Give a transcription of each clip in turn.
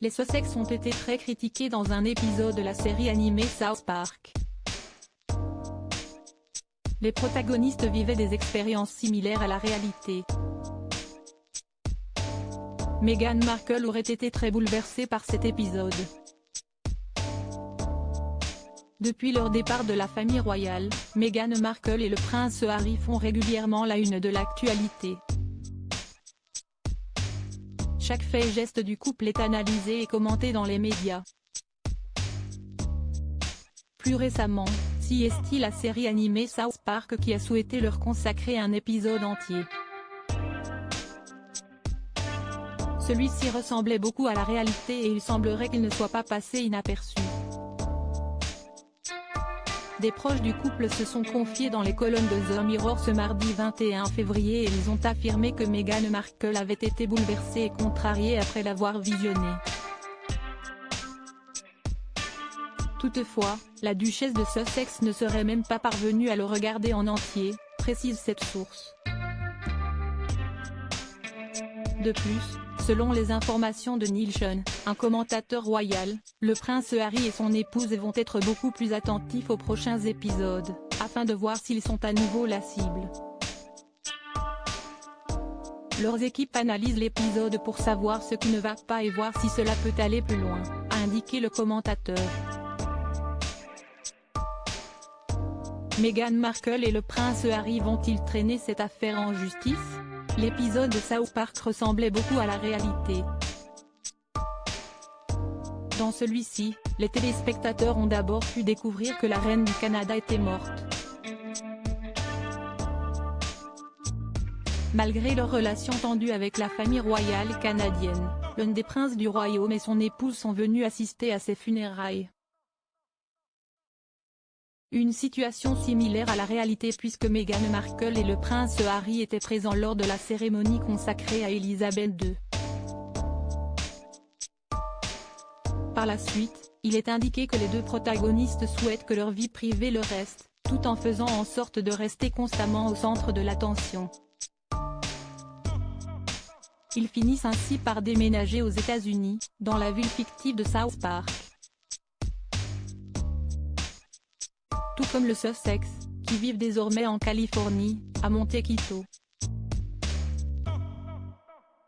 Les Sussex ont été très critiqués dans un épisode de la série animée South Park. Les protagonistes vivaient des expériences similaires à la réalité. Meghan Markle aurait été très bouleversée par cet épisode. Depuis leur départ de la famille royale, Meghan Markle et le prince Harry font régulièrement la une de l'actualité. Chaque fait et geste du couple est analysé et commenté dans les médias. Plus récemment, c'est la série animée South Park qui a souhaité leur consacrer un épisode entier. Celui-ci ressemblait beaucoup à la réalité et il semblerait qu'il ne soit pas passé inaperçu. Des proches du couple se sont confiés dans les colonnes de The Mirror ce mardi 21 février et ils ont affirmé que Meghan Markle avait été bouleversée et contrariée après l'avoir visionné. Toutefois, la duchesse de Sussex ne serait même pas parvenue à le regarder en entier, précise cette source. De plus, selon les informations de Neil Sean, un commentateur royal, le prince Harry et son épouse vont être beaucoup plus attentifs aux prochains épisodes, afin de voir s'ils sont à nouveau la cible. Leurs équipes analysent l'épisode pour savoir ce qui ne va pas et voir si cela peut aller plus loin, a indiqué le commentateur. Meghan Markle et le prince Harry vont-ils traîner cette affaire en justice ? L'épisode de South Park ressemblait beaucoup à la réalité. Dans celui-ci, les téléspectateurs ont d'abord pu découvrir que la reine du Canada était morte. Malgré leur relation tendue avec la famille royale canadienne, l'un des princes du royaume et son épouse sont venus assister à ses funérailles. Une situation similaire à la réalité puisque Meghan Markle et le prince Harry étaient présents lors de la cérémonie consacrée à Elisabeth II. Par la suite, il est indiqué que les deux protagonistes souhaitent que leur vie privée le reste, tout en faisant en sorte de rester constamment au centre de l'attention. Ils finissent ainsi par déménager aux États-Unis, dans la ville fictive de South Park. Tout comme le Sussex, qui vivent désormais en Californie, à Montecito.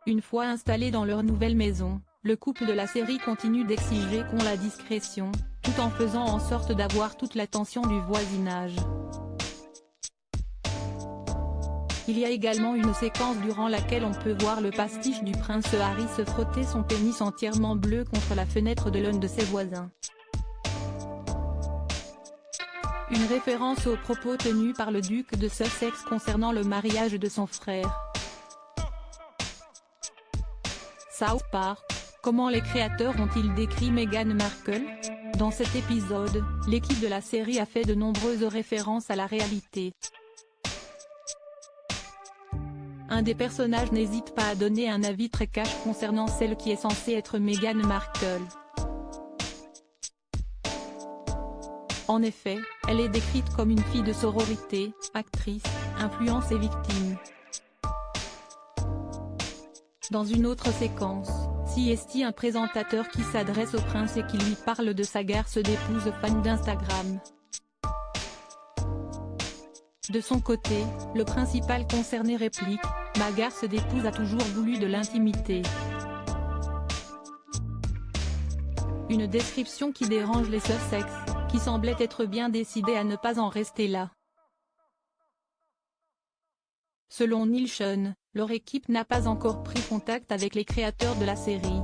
Une fois installés dans leur nouvelle maison, le couple de la série continue d'exiger qu'on la discrétion, tout en faisant en sorte d'avoir toute l'attention du voisinage. Il y a également une séquence durant laquelle on peut voir le pastiche du prince Harry se frotter son pénis entièrement bleu contre la fenêtre de l'un de ses voisins. Une référence aux propos tenus par le duc de Sussex concernant le mariage de son frère. South Park, comment les créateurs ont-ils décrit Meghan Markle ? Dans cet épisode, l'équipe de la série a fait de nombreuses références à la réalité. Un des personnages n'hésite pas à donner un avis très cash concernant celle qui est censée être Meghan Markle. En effet, elle est décrite comme une fille de sororité, actrice, influence et victime. Dans une autre séquence, c'est un présentateur qui s'adresse au prince et qui lui parle de sa garce d'épouse fan d'Instagram. De son côté, le principal concerné réplique « Ma garce d'épouse a toujours voulu de l'intimité ». Une description qui dérange les Sussex, qui semblaient être bien décidés à ne pas en rester là. Selon Neil Sean, leur équipe n'a pas encore pris contact avec les créateurs de la série.